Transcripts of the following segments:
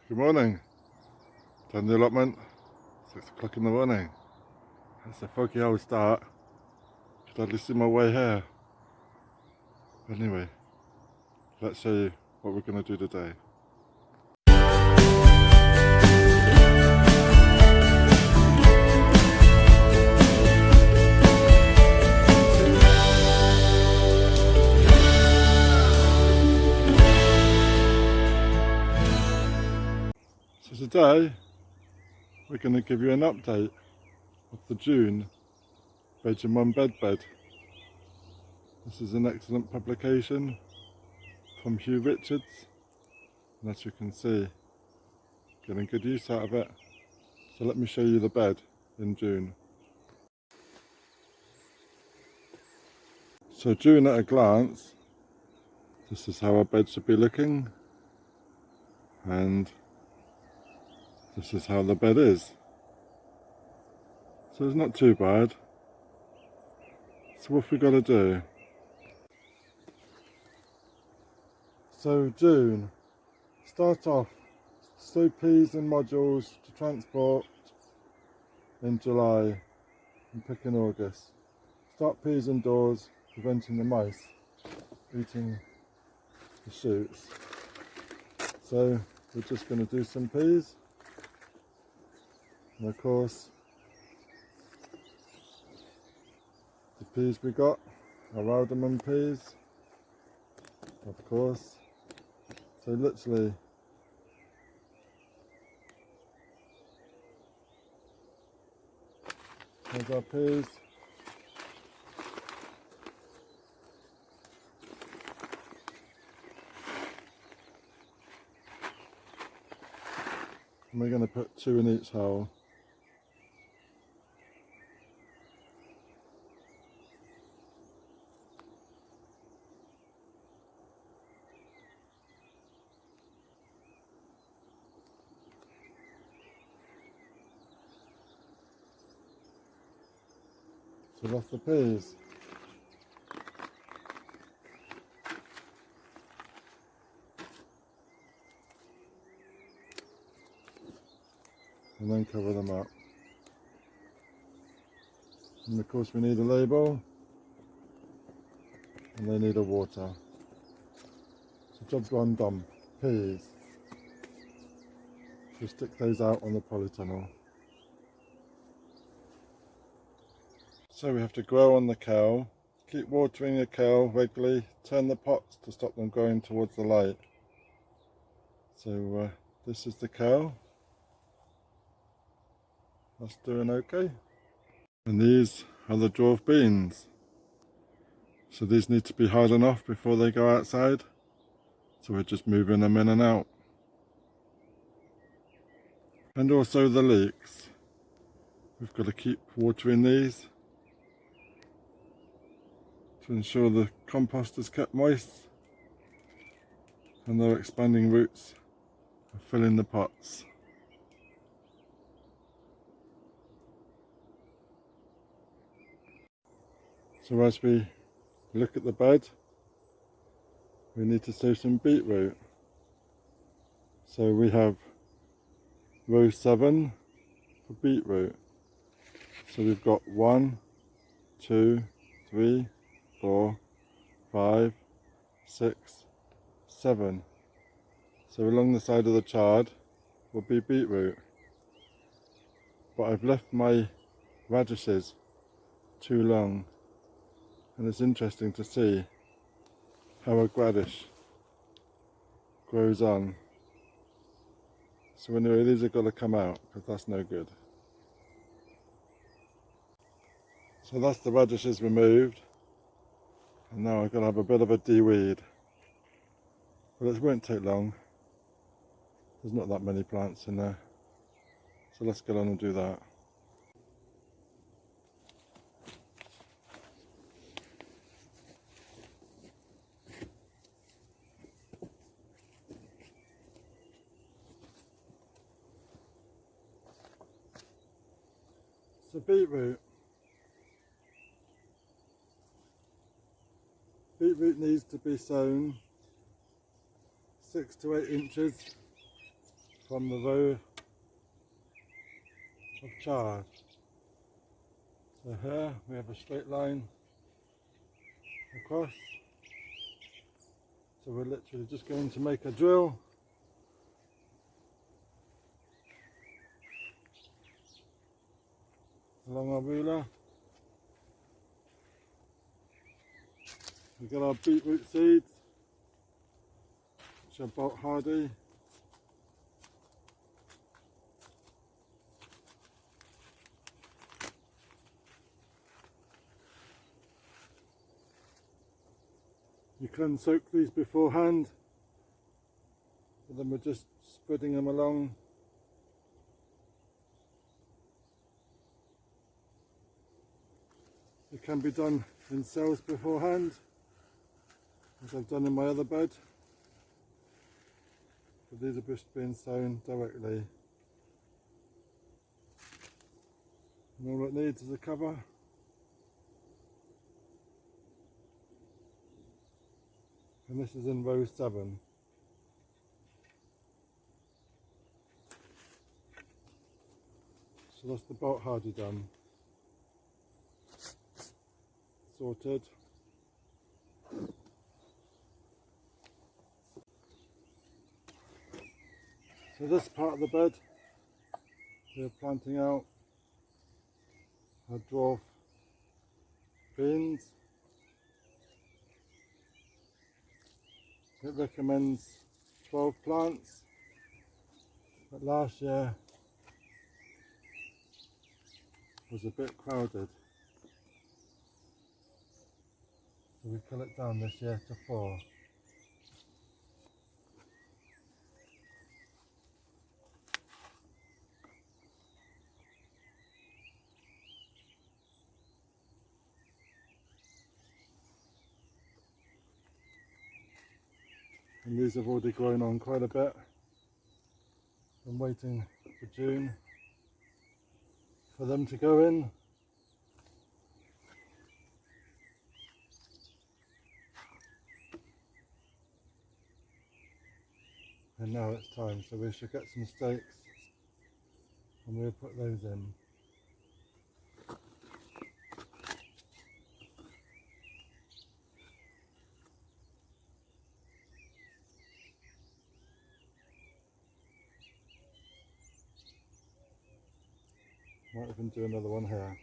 Good morning. Done the allotment. 6 o'clock in the morning. It's a foggy old start. Could hardly see my way here. Anyway, let's show you what we're going to do today. So today we're going to give you an update of the June Veg in One Bed. This is an excellent publication from Hugh Richards, and as you can see, getting good use out of it. So let me show you the bed in June. So June at a glance, this is how our bed should be looking, and this is how the bed is. So it's not too bad. So what have we got to do? So June, start off, sow peas in modules to transport in July and pick in August. Start peas indoors, preventing the mice eating the shoots. So we're just going to do some peas, and of course the peas we got are Allotment peas, of course. So literally there's our peas. And we're going to put 2 in each hole. So that's the peas. And then cover them up. And of course we need a label, and they need a water. So job 1 done. Peas. So stick those out on the polytunnel. So we have to grow on the cow. Keep watering the cow regularly. Turn the pots to stop them going towards the light. So this is the cow. That's doing okay. And these are the dwarf beans. So these need to be hardened off before they go outside. So we're just moving them in and out. And also the leeks. We've got to keep watering these to ensure the compost is kept moist and their expanding roots are filling the pots. So as we look at the bed, we need to sow some beetroot. So we have row 7 for beetroot. So we've got 1, 2, 3, 4, 5, 6, 7. So along the side of the chard will be beetroot. But I've left my radishes too long, and it's interesting to see how a radish grows on. So anyway, these have got to come out because that's no good. So that's the radishes removed, and now I've got to have a bit of a de-weed. But it won't take long. There's not that many plants in there. So let's get on and do that. So beetroot. Beetroot needs to be sown 6 to 8 inches from the row of chard. So here we have a straight line across. So we're literally just going to make a drill along our ruler. We've got our beetroot seeds, which are bolt hardy. You can soak these beforehand, but then we're just spreading them along. It can be done in cells beforehand, as I've done in my other bed, but these are just being sown directly. And all it needs is a cover. And this is in row 7. So that's the bolt hardy done. Sorted. So this part of the bed, we're planting out our dwarf beans. It recommends 12 plants, but last year was a bit crowded. So we cut it down this year to 4. And these have already grown on quite a bit. I'm waiting for June for them to go in. And now it's time, so we should get some stakes and we'll put those in. Might even do another one here.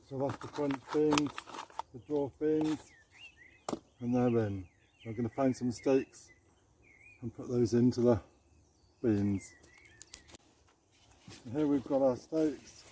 So that's the French beans, the dwarf beans, and they're in. I'm going to find some stakes and put those into the beans. So here we've got our stakes.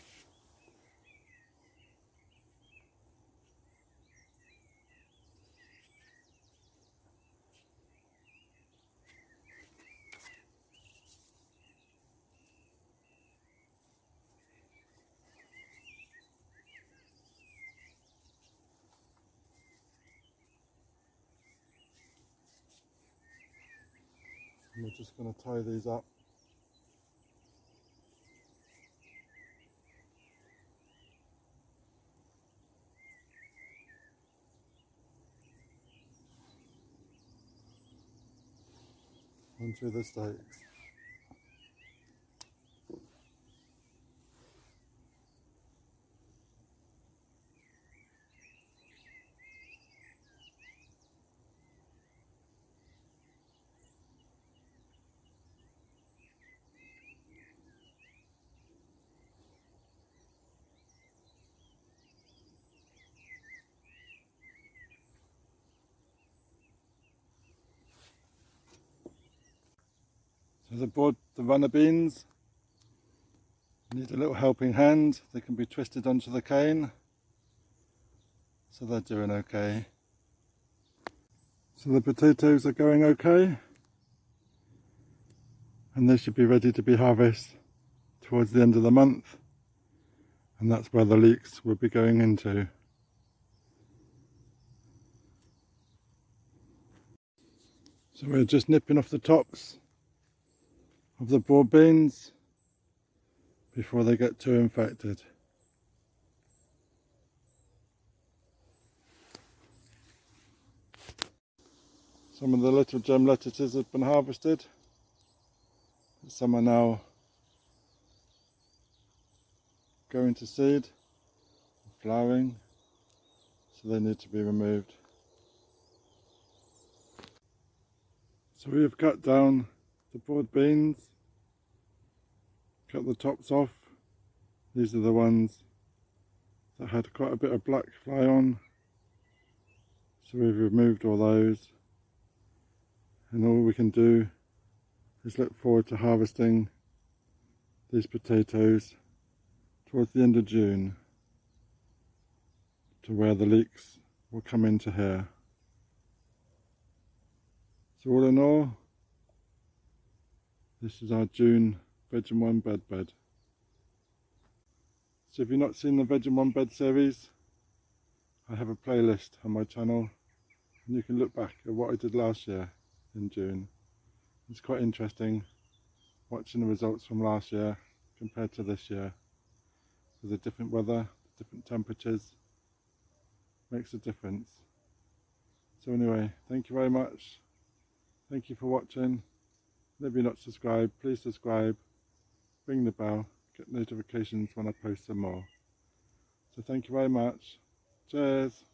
And we're just going to tie these up. Onto the stakes. So the board, the runner beans, need a little helping hand. They can be twisted onto the cane, so they're doing okay. So the potatoes are going okay, and they should be ready to be harvested towards the end of the month, and that's where the leeks will be going into. So we're just nipping off the tops of the broad beans before they get too infected. Some of the little gem lettuces have been harvested. Some are now going to seed, flowering, so they need to be removed. So we have cut down the broad beans, cut the tops off. These are the ones that had quite a bit of black fly on, so we've removed all those, and all we can do is look forward to harvesting these potatoes towards the end of June, to where the leeks will come into here. So all in all, this is our June Veg in One Bed bed. So if you've not seen the Veg in One Bed series, I have a playlist on my channel, and you can look back at what I did last year in June. It's quite interesting watching the results from last year compared to this year. With the different weather, different temperatures, makes a difference. So anyway, thank you very much. Thank you for watching. And if you're not subscribed, please subscribe, ring the bell, get notifications when I post some more. So thank you very much. Cheers.